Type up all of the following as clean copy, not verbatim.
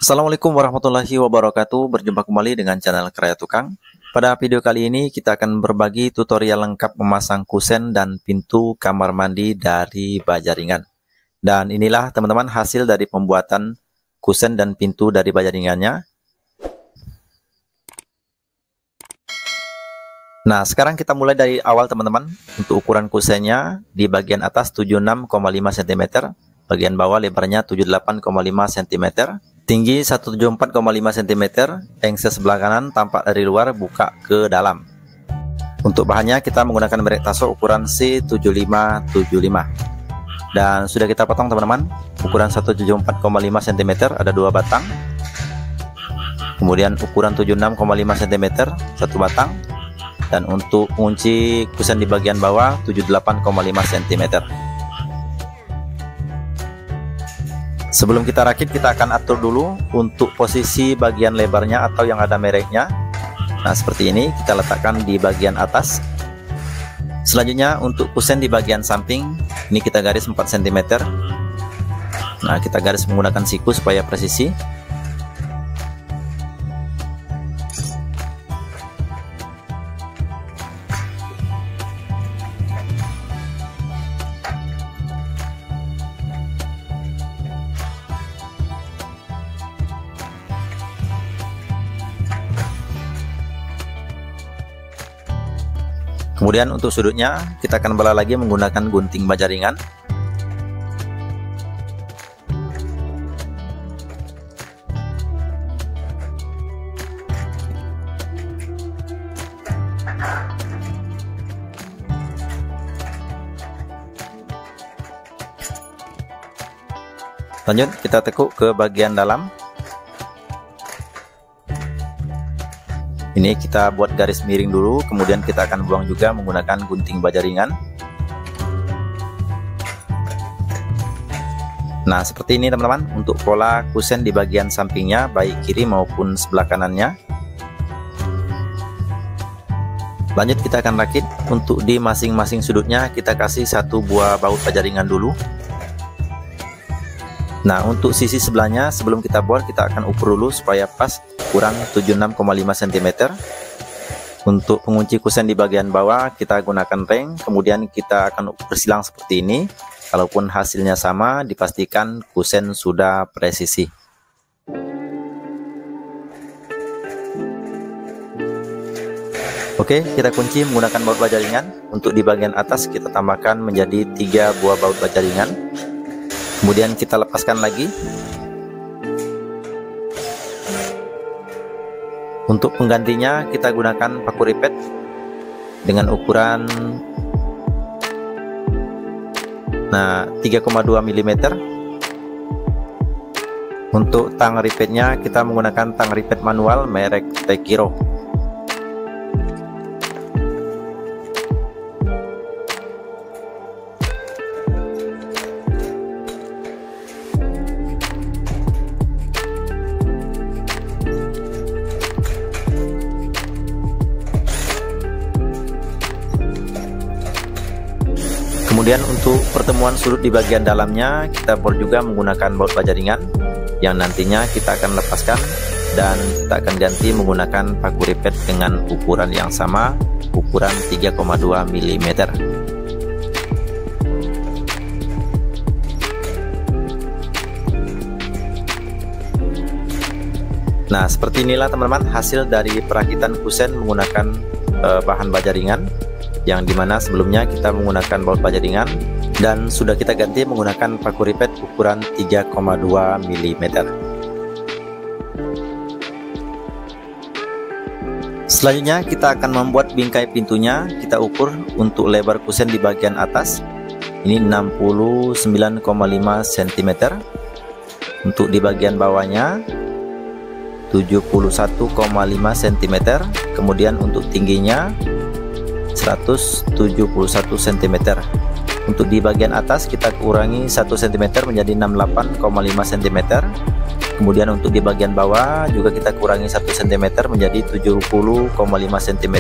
Assalamualaikum warahmatullahi wabarakatuh. Berjumpa kembali dengan channel Karya Tukang. Pada video kali ini kita akan berbagi tutorial lengkap memasang kusen dan pintu kamar mandi dari baja ringan. Dan inilah teman-teman hasil dari pembuatan kusen dan pintu dari baja ringannya. Nah, sekarang kita mulai dari awal teman-teman. Untuk ukuran kusennya di bagian atas 76,5 cm, bagian bawah lebarnya 78,5 cm. Tinggi 174,5 cm, engsel sebelah kanan tampak dari luar buka ke dalam. Untuk bahannya kita menggunakan merek Tasso ukuran C7575. Dan sudah kita potong teman-teman, ukuran 174,5 cm ada 2 batang. Kemudian ukuran 76,5 cm 1 batang. Dan untuk kunci kusen di bagian bawah 78,5 cm. Sebelum kita rakit, kita akan atur dulu untuk posisi bagian lebarnya atau yang ada mereknya. Nah, seperti ini kita letakkan di bagian atas. Selanjutnya untuk kusen di bagian samping, ini kita garis 4 cm. Nah, kita garis menggunakan siku supaya presisi. Kemudian untuk sudutnya kita akan belah lagi menggunakan gunting baja ringan. Lanjut kita tekuk ke bagian dalam. Ini kita buat garis miring dulu, kemudian kita akan buang juga menggunakan gunting baja ringan. Nah, seperti ini teman-teman untuk pola kusen di bagian sampingnya, baik kiri maupun sebelah kanannya. Lanjut kita akan rakit. Untuk di masing-masing sudutnya kita kasih 1 buah baut baja ringan dulu. Nah, untuk sisi sebelahnya sebelum kita bor kita akan ukur dulu supaya pas, ukuran 76,5 cm. Untuk pengunci kusen di bagian bawah kita gunakan ring, kemudian kita akan ukur silang seperti ini. Kalaupun hasilnya sama, dipastikan kusen sudah presisi. Oke, kita kunci menggunakan baut baja ringan. Untuk di bagian atas kita tambahkan menjadi 3 buah baut baja ringan. Kemudian kita lepaskan lagi. Untuk penggantinya kita gunakan paku ripet dengan ukuran 3,2 mm. Untuk tang ripetnya kita menggunakan tang ripet manual merek Tekiro. Kemudian untuk pertemuan sudut di bagian dalamnya kita bor juga menggunakan baut baja ringan yang nantinya kita akan lepaskan dan kita akan ganti menggunakan paku ripet dengan ukuran yang sama, ukuran 3,2 mm. Nah, seperti inilah teman-teman hasil dari perakitan kusen menggunakan bahan baja ringan, yang dimana sebelumnya kita menggunakan baut baja ringan dan sudah kita ganti menggunakan paku ripet ukuran 3,2 mm. Selanjutnya kita akan membuat bingkai pintunya. Kita ukur untuk lebar kusen di bagian atas ini 69,5 cm, untuk di bagian bawahnya 71,5 cm, kemudian untuk tingginya 171 cm. Untuk di bagian atas kita kurangi 1 cm menjadi 68,5 cm. Kemudian untuk di bagian bawah juga kita kurangi 1 cm menjadi 70,5 cm.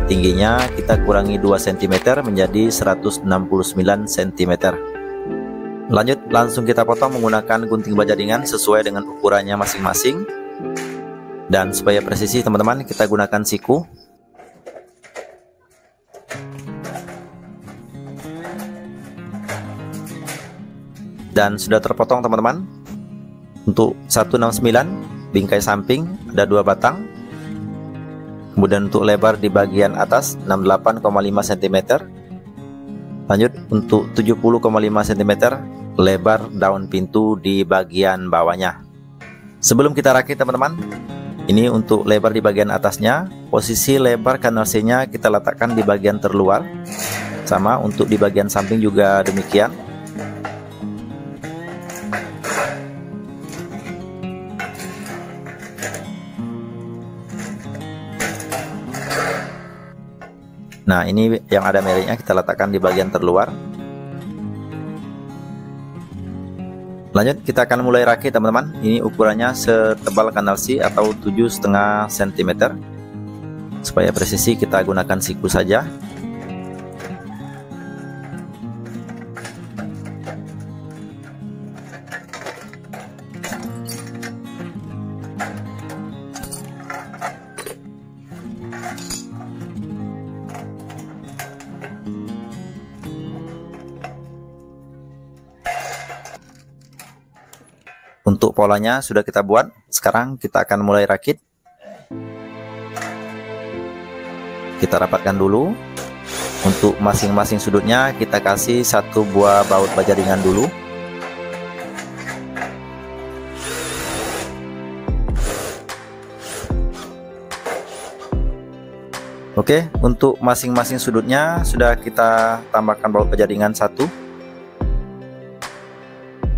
Tingginya kita kurangi 2 cm menjadi 169 cm. Lanjut, langsung kita potong menggunakan gunting baja ringan sesuai dengan ukurannya masing-masing. Dan supaya presisi teman-teman, kita gunakan siku. Dan sudah terpotong teman-teman. Untuk 169 bingkai samping ada 2 batang. Kemudian untuk lebar di bagian atas 68,5 cm. Lanjut, untuk 70,5 cm lebar daun pintu di bagian bawahnya. Sebelum kita rakit teman-teman, ini untuk lebar di bagian atasnya, posisi lebar kanal C-nya kita letakkan di bagian terluar. Sama untuk di bagian samping juga demikian. Nah, ini yang ada merahnya kita letakkan di bagian terluar. Lanjut, kita akan mulai rakit teman-teman. Ini ukurannya setebal kanal C atau 7,5 cm. Supaya presisi kita gunakan siku saja. Untuk polanya sudah kita buat, sekarang kita akan mulai rakit. Kita rapatkan dulu. Untuk masing-masing sudutnya kita kasih 1 buah baut baja ringan dulu. Oke, untuk masing-masing sudutnya sudah kita tambahkan baut baja ringan 1.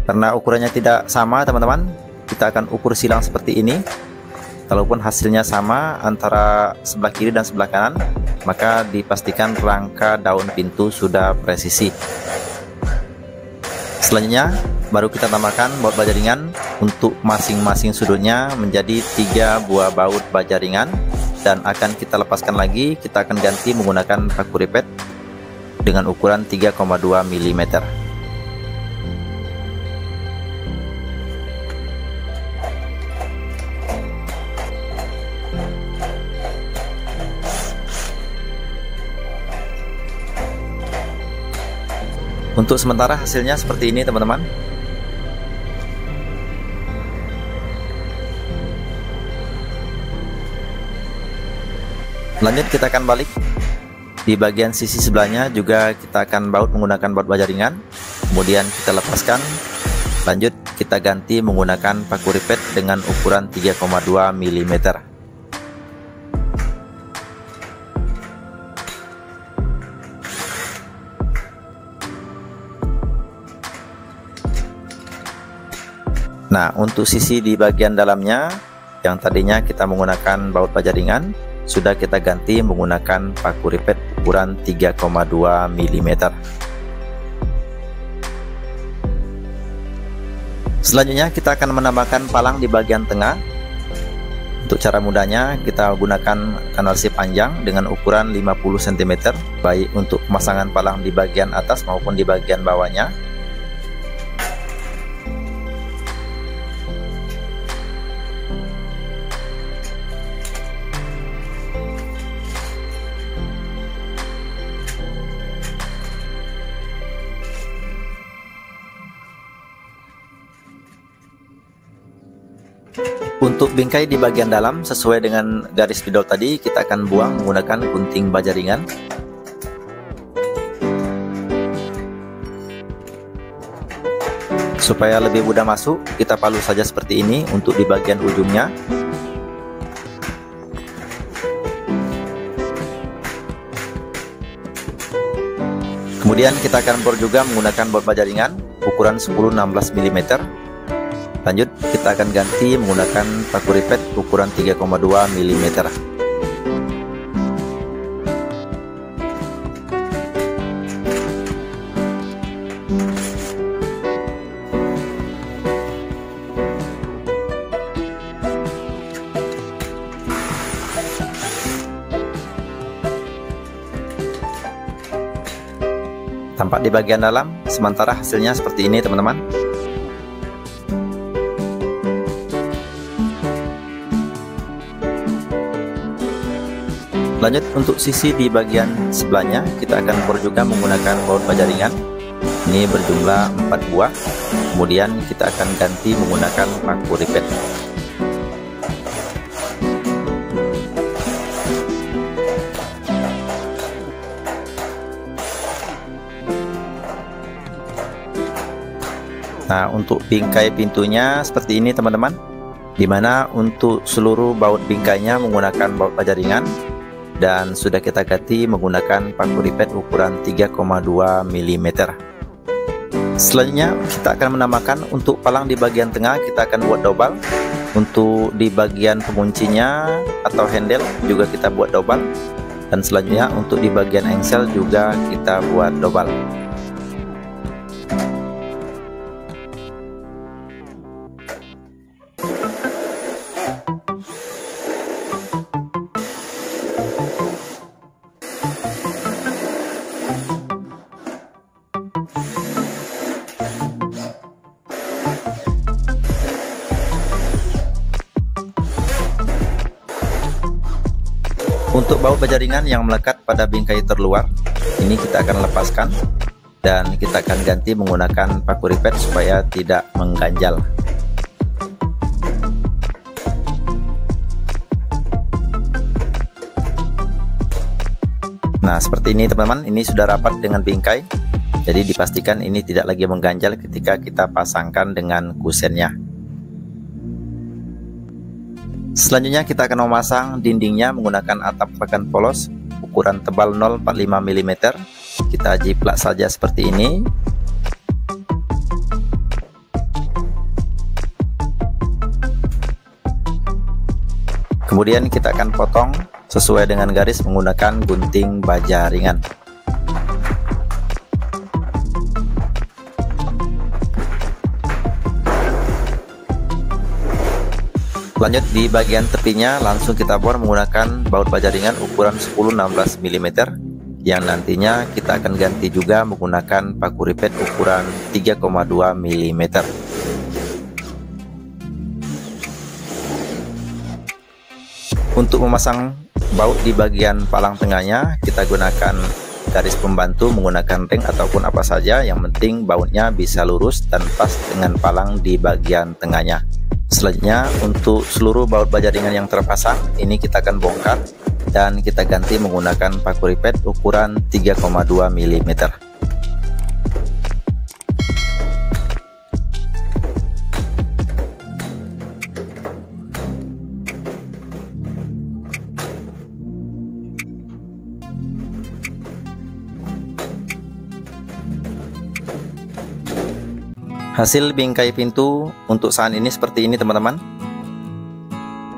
Karena ukurannya tidak sama teman-teman, kita akan ukur silang seperti ini. Kalaupun hasilnya sama antara sebelah kiri dan sebelah kanan, maka dipastikan rangka daun pintu sudah presisi. Selanjutnya baru kita tambahkan baut baja ringan. Untuk masing-masing sudutnya menjadi 3 buah baut baja ringan. Dan akan kita lepaskan lagi, kita akan ganti menggunakan paku ripet dengan ukuran 3,2 mm. Untuk sementara hasilnya seperti ini teman-teman. Lanjut, kita akan balik. Di bagian sisi sebelahnya juga kita akan baut menggunakan baut baja ringan. Kemudian kita lepaskan. Lanjut, kita ganti menggunakan paku ripet dengan ukuran 3,2 mm. Nah, untuk sisi di bagian dalamnya yang tadinya kita menggunakan baut baja ringan, sudah kita ganti menggunakan paku ripet ukuran 3,2 mm. Selanjutnya kita akan menambahkan palang di bagian tengah. Untuk cara mudahnya kita gunakan kanal C panjang dengan ukuran 50 cm, baik untuk pemasangan palang di bagian atas maupun di bagian bawahnya. Untuk bingkai di bagian dalam sesuai dengan garis spidol tadi, kita akan buang menggunakan gunting baja ringan. Supaya lebih mudah masuk, kita palu saja seperti ini untuk di bagian ujungnya. Kemudian kita akan bor juga menggunakan baut baja ringan ukuran 10-16 mm. Lanjut, kita akan ganti menggunakan paku ripet ukuran 3,2 mm. Tampak di bagian dalam, sementara hasilnya seperti ini teman-teman. Lanjut untuk sisi di bagian sebelahnya, kita akan ukur juga menggunakan baut baja ringan. Ini berjumlah 4 buah. Kemudian kita akan ganti menggunakan paku ripet. Nah, untuk bingkai pintunya seperti ini teman-teman, dimana untuk seluruh baut bingkainya menggunakan baut baja ringan dan sudah kita ganti menggunakan paku ripet ukuran 3,2 mm. Selanjutnya kita akan menambahkan untuk palang di bagian tengah, kita akan buat double. Untuk di bagian penguncinya atau handle juga kita buat double, dan selanjutnya untuk di bagian engsel juga kita buat double. Untuk baut baja ringan yang melekat pada bingkai terluar, ini kita akan lepaskan dan kita akan ganti menggunakan paku ripet supaya tidak mengganjal. Nah, seperti ini teman-teman, ini sudah rapat dengan bingkai, jadi dipastikan ini tidak lagi mengganjal ketika kita pasangkan dengan kusennya. Selanjutnya kita akan memasang dindingnya menggunakan atap pakan polos ukuran tebal 0,45 mm. Kita jiplak saja seperti ini. Kemudian kita akan potong sesuai dengan garis menggunakan gunting baja ringan. Lanjut di bagian tepinya langsung kita bor menggunakan baut baja ringan ukuran 10-16 mm yang nantinya kita akan ganti juga menggunakan paku ripet ukuran 3,2 mm. Untuk memasang baut di bagian palang tengahnya kita gunakan garis pembantu menggunakan ring ataupun apa saja, yang penting bautnya bisa lurus dan pas dengan palang di bagian tengahnya. Selanjutnya untuk seluruh baut baja ringan yang terpasang ini kita akan bongkar dan kita ganti menggunakan paku ripet ukuran 3,2 mm. Hasil bingkai pintu untuk saat ini seperti ini teman-teman.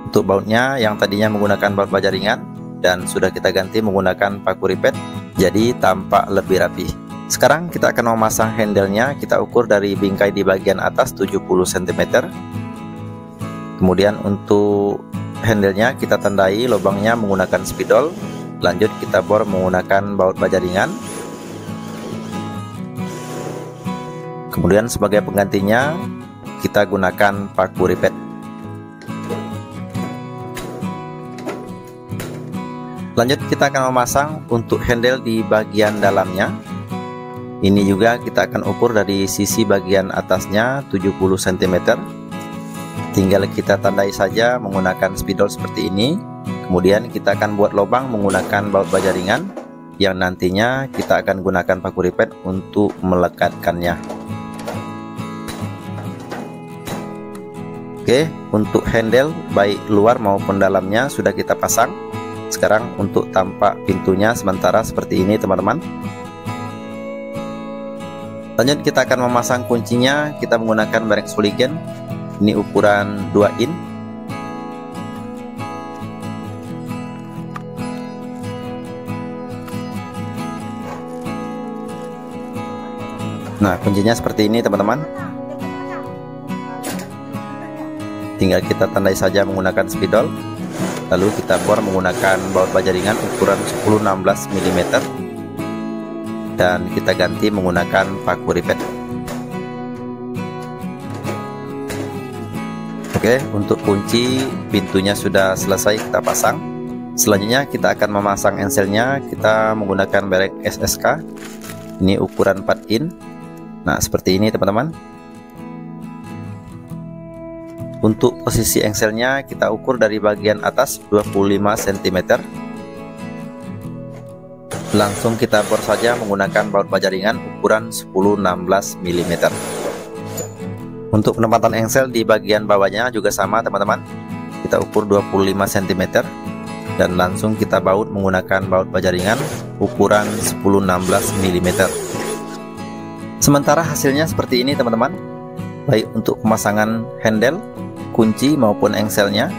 Untuk bautnya yang tadinya menggunakan baut baja ringan dan sudah kita ganti menggunakan paku ripet, jadi tampak lebih rapi. Sekarang kita akan memasang handle-nya. Kita ukur dari bingkai di bagian atas 70 cm. Kemudian untuk handle-nya kita tandai lubangnya menggunakan spidol. Lanjut kita bor menggunakan baut baja ringan. Kemudian sebagai penggantinya kita gunakan paku ripet. Lanjut kita akan memasang untuk handle di bagian dalamnya. Ini juga kita akan ukur dari sisi bagian atasnya 70 cm. Tinggal kita tandai saja menggunakan spidol seperti ini. Kemudian kita akan buat lubang menggunakan baut baja ringan yang nantinya kita akan gunakan paku ripet untuk melekatkannya. Oke, untuk handle baik luar maupun dalamnya sudah kita pasang. Sekarang untuk tampak pintunya sementara seperti ini teman-teman. Lanjut kita akan memasang kuncinya. Kita menggunakan merek Soligen. Ini ukuran 2 in. Nah, kuncinya seperti ini teman-teman. Tinggal kita tandai saja menggunakan spidol. Lalu kita bor menggunakan baut baja ringan ukuran 10-16 mm. dan kita ganti menggunakan paku ripet. Oke, untuk kunci pintunya sudah selesai kita pasang. Selanjutnya kita akan memasang enselnya. Kita menggunakan merek SSK. Ini ukuran 4 in. Nah, seperti ini teman-teman. Untuk posisi engselnya kita ukur dari bagian atas 25 cm. Langsung kita bor saja menggunakan baut baja ringan ukuran 10-16 mm. Untuk penempatan engsel di bagian bawahnya juga sama teman-teman. Kita ukur 25 cm dan langsung kita baut menggunakan baut baja ringan ukuran 10-16 mm. Sementara hasilnya seperti ini teman-teman, baik untuk pemasangan handle, kunci maupun engselnya.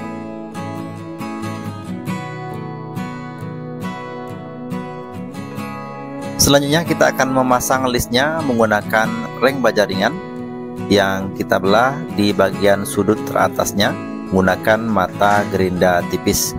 Selanjutnya kita akan memasang listnya menggunakan reng baja ringan yang kita belah di bagian sudut teratasnya menggunakan mata gerinda tipis.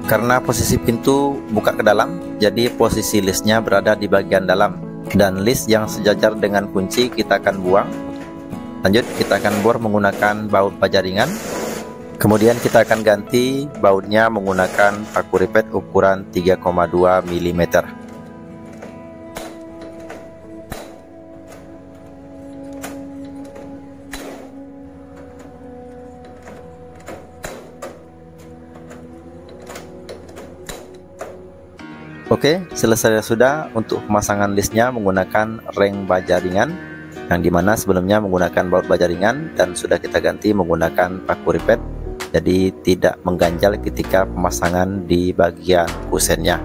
Karena posisi pintu buka ke dalam, jadi posisi listnya berada di bagian dalam. Dan list yang sejajar dengan kunci kita akan buang. Lanjut kita akan bor menggunakan baut baja ringan. Kemudian kita akan ganti bautnya menggunakan paku ripet ukuran 3,2 mm. Oke, selesai sudah untuk pemasangan listnya menggunakan reng baja ringan, yang dimana sebelumnya menggunakan baut baja ringan dan sudah kita ganti menggunakan paku ripet, jadi tidak mengganjal ketika pemasangan di bagian kusennya.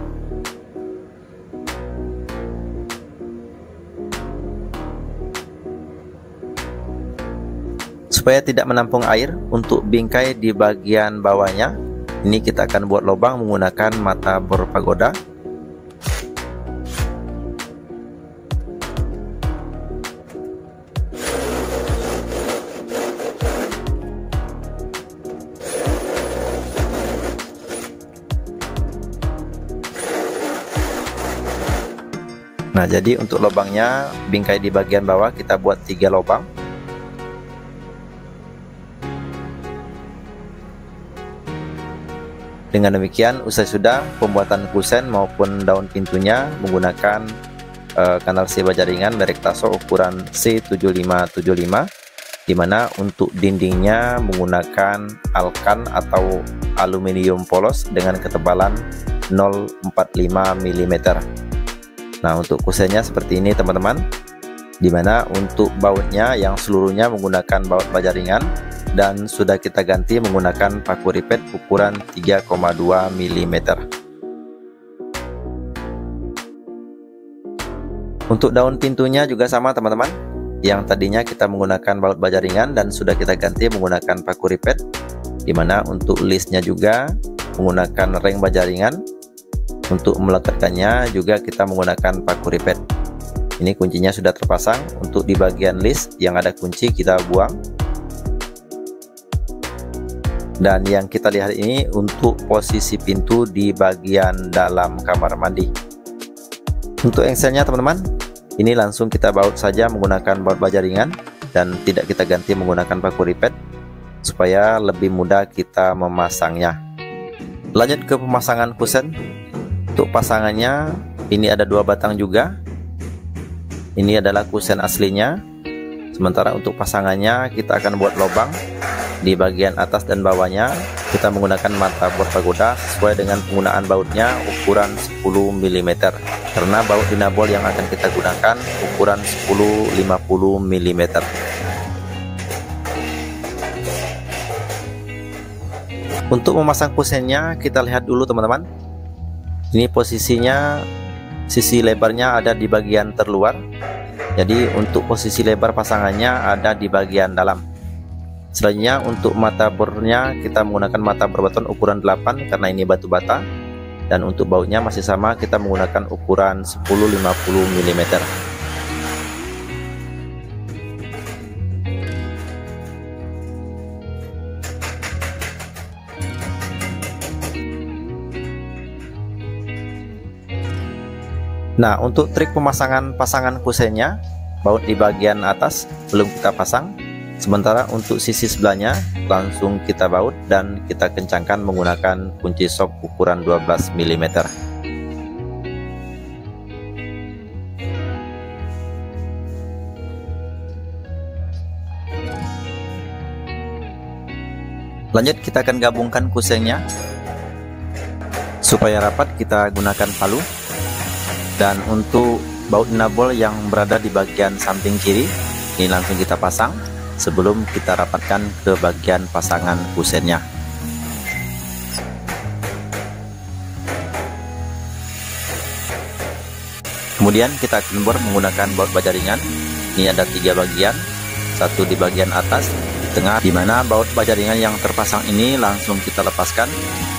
Supaya tidak menampung air, untuk bingkai di bagian bawahnya ini kita akan buat lubang menggunakan mata bor pagoda. Nah, jadi untuk lubangnya bingkai di bagian bawah kita buat 3 lubang. Dengan demikian usai sudah pembuatan kusen maupun daun pintunya menggunakan kanal C baja ringan merek Tasso ukuran C7575, dimana untuk dindingnya menggunakan alkan atau aluminium polos dengan ketebalan 0,45 mm. Nah, untuk kusennya seperti ini teman-teman, dimana untuk bautnya yang seluruhnya menggunakan baut baja ringan dan sudah kita ganti menggunakan paku ripet ukuran 3,2 mm. Untuk daun pintunya juga sama teman-teman, yang tadinya kita menggunakan baut baja ringan dan sudah kita ganti menggunakan paku ripet, dimana untuk listnya juga menggunakan reng baja ringan. Untuk melekatkannya juga kita menggunakan paku ripet. Ini kuncinya sudah terpasang. Untuk di bagian list yang ada kunci kita buang. Dan yang kita lihat ini untuk posisi pintu di bagian dalam kamar mandi. Untuk engselnya teman-teman, ini langsung kita baut saja menggunakan baut baja ringan dan tidak kita ganti menggunakan paku ripet supaya lebih mudah kita memasangnya. Lanjut ke pemasangan kusen. Untuk pasangannya ini ada 2 batang juga. Ini adalah kusen aslinya. Sementara untuk pasangannya kita akan buat lubang di bagian atas dan bawahnya. Kita menggunakan mata bor pagoda sesuai dengan penggunaan bautnya ukuran 10 mm. Karena baut dinabol yang akan kita gunakan ukuran 10-50 mm. Untuk memasang kusennya kita lihat dulu teman-teman. Ini posisinya sisi lebarnya ada di bagian terluar. Jadi untuk posisi lebar pasangannya ada di bagian dalam. Selanjutnya untuk mata bornya kita menggunakan mata bor beton ukuran 8 karena ini batu bata. Dan untuk bautnya masih sama, kita menggunakan ukuran 10-50 mm. Nah, untuk trik pemasangan pasangan kusennya, baut di bagian atas belum kita pasang, sementara untuk sisi sebelahnya langsung kita baut dan kita kencangkan menggunakan kunci sok ukuran 12 mm. Lanjut, kita akan gabungkan kusennya. Supaya rapat, kita gunakan palu. Dan untuk baut nabol yang berada di bagian samping kiri, ini langsung kita pasang sebelum kita rapatkan ke bagian pasangan kusennya. Kemudian kita akan menggunakan baut baja ringan. Ini ada 3 bagian, satu di bagian atas, di tengah, di mana baut baja ringan yang terpasang ini langsung kita lepaskan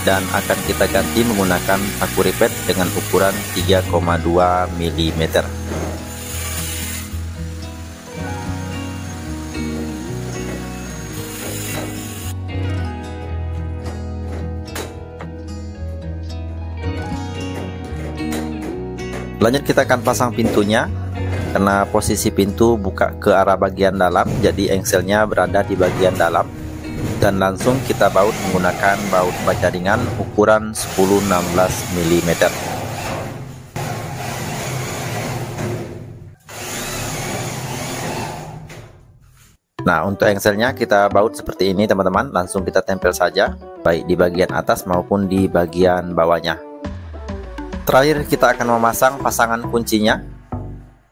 dan akan kita ganti menggunakan paku ripet dengan ukuran 3,2 mm. Lanjut, kita akan pasang pintunya. Karena posisi pintu buka ke arah bagian dalam, jadi engselnya berada di bagian dalam. Dan langsung kita baut menggunakan baut baja ringan ukuran 10-16 mm. Nah, untuk engselnya kita baut seperti ini teman-teman, langsung kita tempel saja baik di bagian atas maupun di bagian bawahnya. Terakhir kita akan memasang pasangan kuncinya.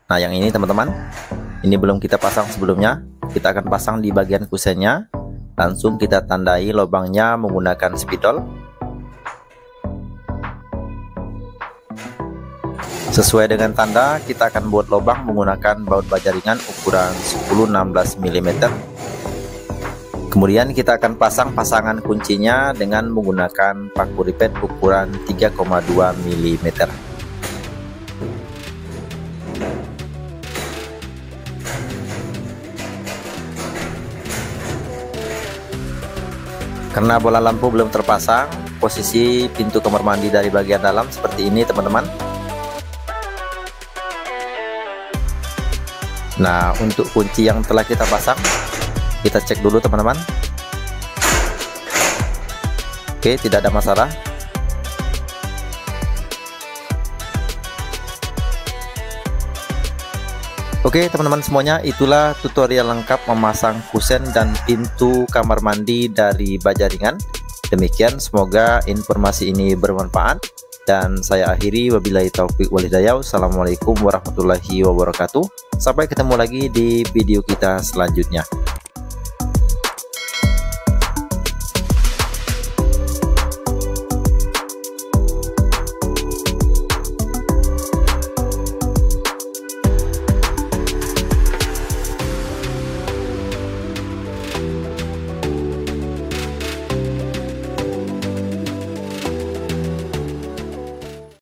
Nah, yang ini teman-teman, ini belum kita pasang sebelumnya, kita akan pasang di bagian kusennya. Langsung kita tandai lubangnya menggunakan spidol. Sesuai dengan tanda, kita akan buat lubang menggunakan baut baja ringan ukuran 10-16 mm. Kemudian kita akan pasang pasangan kuncinya dengan menggunakan paku ripet ukuran 3,2 mm. Karena bola lampu belum terpasang, posisi pintu kamar mandi dari bagian dalam seperti ini teman-teman. Nah, untuk kunci yang telah kita pasang, kita cek dulu teman-teman. Oke, tidak ada masalah. Oke teman-teman semuanya, itulah tutorial lengkap memasang kusen dan pintu kamar mandi dari baja ringan. Demikian, semoga informasi ini bermanfaat. Dan saya akhiri, wabillahi taufiq wal hidayah. Assalamualaikum warahmatullahi wabarakatuh. Sampai ketemu lagi di video kita selanjutnya.